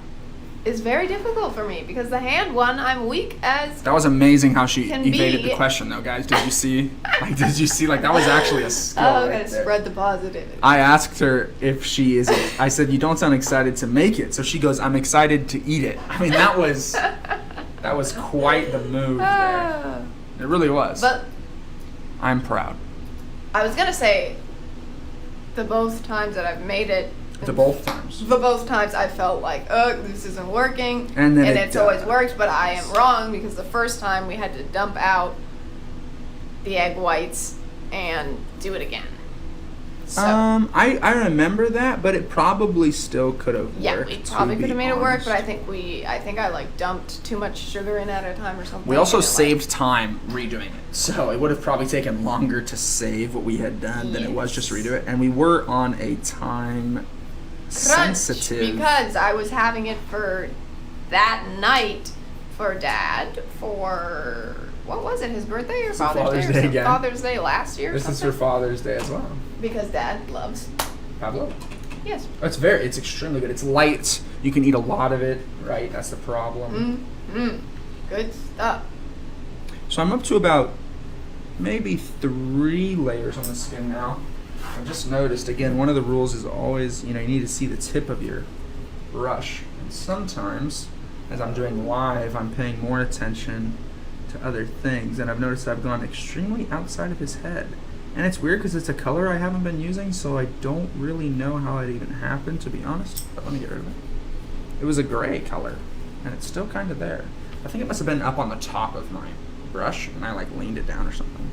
B: Is very difficult for me because the hand one, I'm weak as.
A: That was amazing how she
B: can
A: evaded
B: be.
A: the question, though, guys. Did you see? Like that was actually a skill.
B: Oh,
A: right
B: okay,
A: there.
B: spread the positivity.
A: I asked her if she is. I said, "You don't sound excited to make it." So she goes, "I'm excited to eat it." I mean, that was quite the move there. It really was.
B: But
A: I'm proud.
B: I was gonna say, the both times that I've made it.
A: The both times.
B: The both times I felt like, this isn't working.
A: And then
B: it's always worked, but I am wrong because the first time we had to dump out the egg whites and do it again. So,
A: I remember that, but it probably still could have worked.
B: Yeah, we probably could have made it work, but I think I like dumped too much sugar in at a time or something.
A: We also saved time redoing it, so it would have probably taken longer to save what we had done than it was just to redo it. And we were on a time sensitive
B: because I was having it for that night for Dad for what was it, his birthday or Father's Day?
A: Again.
B: Father's Day last year.
A: This is for Father's Day as well.
B: Because Dad loves
A: Pavlova.
B: Yes.
A: It's extremely good. It's light. You can eat a lot of it. Right. That's the problem.
B: Good stuff.
A: So I'm up to about maybe 3 layers on the skin now. I just noticed, again, one of the rules is always, you need to see the tip of your brush. And sometimes, as I'm doing live, I'm paying more attention to other things. And I've noticed I've gone extremely outside of his head. And it's weird because it's a color I haven't been using, so I don't really know how it even happened, to be honest. But let me get rid of it. It was a gray color, and it's still kind of there. I think it must have been up on the top of my brush, and I leaned it down or something.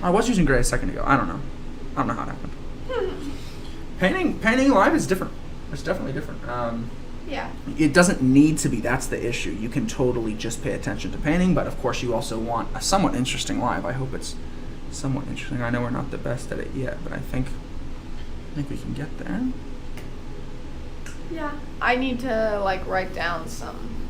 A: I was using gray a second ago. I don't know how it happened. Painting live is different. It's definitely different.
B: Yeah.
A: It doesn't need to be. That's the issue. You can totally just pay attention to painting, but of course you also want a somewhat interesting live. I hope it's somewhat interesting. I know we're not the best at it yet, but I think we can get there.
B: Yeah. I need to write down some.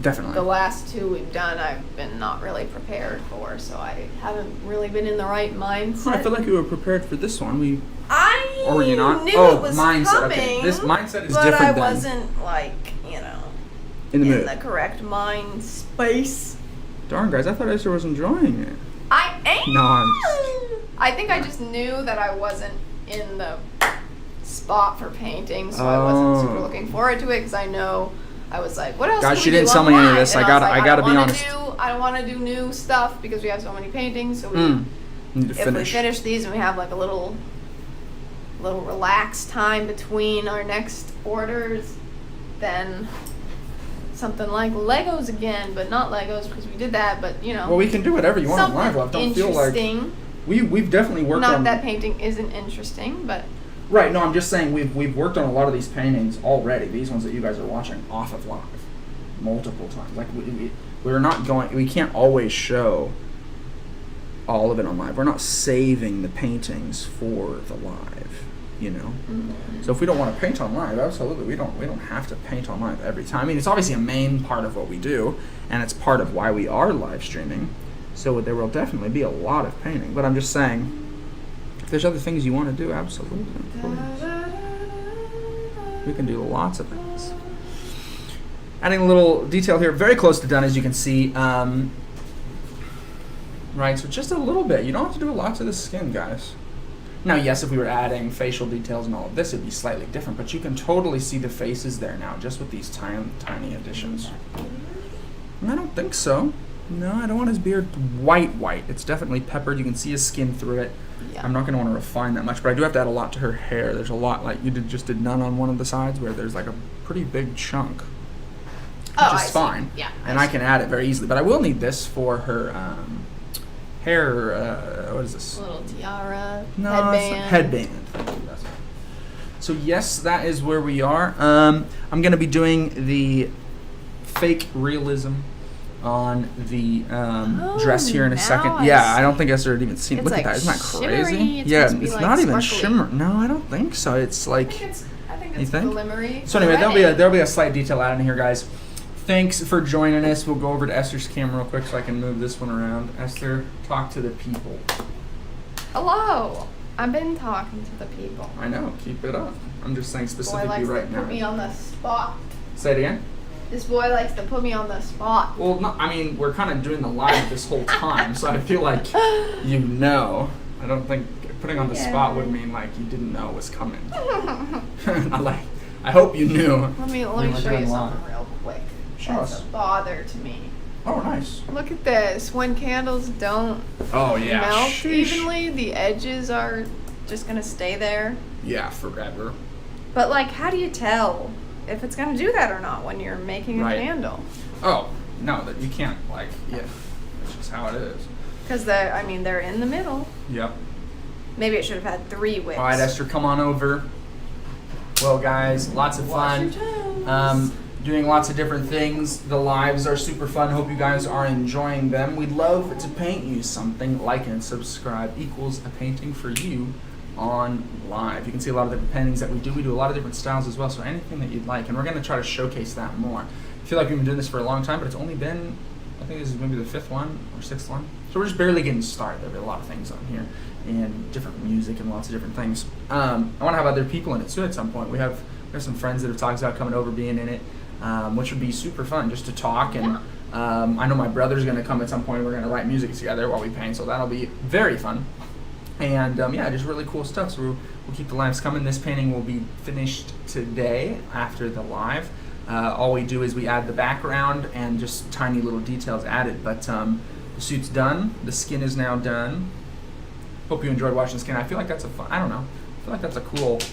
A: Definitely.
B: The last 2 we've done, I've been not really prepared for, so I haven't really been in the right mindset.
A: I feel like you were prepared for this one.
B: Or
A: were you not?
B: Knew it was
A: mindset.
B: coming,
A: Okay. This mindset is
B: but
A: different.
B: I
A: than
B: wasn't
A: in the mood.
B: the correct mind space.
A: Darn, guys! I thought Esther was enjoying it.
B: I am.
A: No,
B: I think I just knew that I wasn't in the spot for painting, so I wasn't super looking forward to it because I know. I was like, what else?
A: Guys,
B: can
A: she
B: we
A: didn't
B: do
A: tell me any of
B: online?
A: this.
B: And
A: I gotta be honest.
B: I don't want to do new stuff because we have so many paintings. So
A: need to
B: if
A: finish.
B: we finish these and we have a little relaxed time between our next orders, then something like Legos again, but not Legos because we did that. But
A: Well, we can do whatever you want on live. Love. Don't feel like we've definitely worked on.
B: Not that painting isn't interesting, but.
A: Right, no, I'm just saying we've worked on a lot of these paintings already. These ones that you guys are watching off of live, multiple times. We're not going. We can't always show all of it on live. We're not saving the paintings for the live, So if we don't want to paint on live, absolutely, we don't have to paint on live every time. I mean, it's obviously a main part of what we do, and it's part of why we are live streaming. So there will definitely be a lot of painting. But I'm just saying. If there's other things you want to do, absolutely. We can do lots of things. Adding a little detail here, very close to done as you can see. Right, so just a little bit. You don't have to do a lot to the skin, guys. Now, yes, if we were adding facial details and all of this, it'd be slightly different, but you can totally see the faces there now, just with these tiny additions. And I don't think so. No, I don't want his beard white. It's definitely peppered. You can see his skin through it. Yeah. I'm not going to want to refine that much, but I do have to add a lot to her hair. There's a lot, you just did none on one of the sides where there's a pretty big chunk, which is fine.
B: Yeah,
A: and I can add it very easily, but I will need this for her hair. What is this?
B: A little tiara.
A: No,
B: headband.
A: Headband. That's right. So yes, that is where we are. I'm going to be doing the fake realism on the dress here in a second. Yeah, I don't think Esther had even seen it. Look at that. Isn't that crazy? It's not even shimmer. No, I don't think so. It's
B: I think it's glimmery.
A: So anyway, there'll be a slight detail added in here, guys. Thanks for joining us. We'll go over to Esther's camera real quick so I can move this one around. Esther, talk to the people.
B: Hello. I've been talking to the people.
A: I know. Keep it up. I'm just saying specifically
B: boy likes
A: right
B: to
A: now.
B: Put me on the spot.
A: Say it again.
B: This boy likes to put me on the spot.
A: Well, no, I mean, we're kind of doing the live this whole time, so I feel like you know. I don't think putting on the spot would mean like you didn't know it was coming. I hope you knew.
B: Let me show you something real quick. That's a bother to me.
A: Oh, nice.
B: Look at this. When candles don't melt evenly, the edges are just gonna stay there.
A: Yeah, forever.
B: But like, how do you tell if it's gonna do that or not when you're making a candle?
A: Oh, no, that you can't that's just how it is.
B: Because they're in the middle.
A: Yep.
B: Maybe it should have had 3 wicks.
A: All right, Esther, come on over. Well, guys, lots of fun. Doing lots of different things. The lives are super fun. Hope you guys are enjoying them. We'd love to paint you something. Like and subscribe equals a painting for you on live. You can see a lot of the paintings that we do. We do a lot of different styles as well, so anything that you'd like. And we're going to try to showcase that more. I feel like we've been doing this for a long time, but it's only been, I think this is maybe the 5th one or 6th one. So we're just barely getting started. There'll be a lot of things on here and different music and lots of different things. I want to have other people in it too at some point. We have some friends that have talked about coming over, being in it, which would be super fun just to talk. And I know my brother's going to come at some point. We're going to write music together while we paint, so that'll be very fun. And just really cool stuff. So we'll keep the lives coming. This painting will be finished today after the live. All we do is we add the background and just tiny little details added. But the suit's done. The skin is now done. Hope you enjoyed watching the skin. I feel like that's I don't know. I feel like that's a cool, it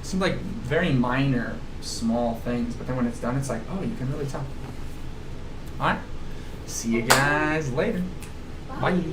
A: seems like very minor, small things. But then when it's done, it's like, oh, you can really tell. All right. See you guys later. Bye.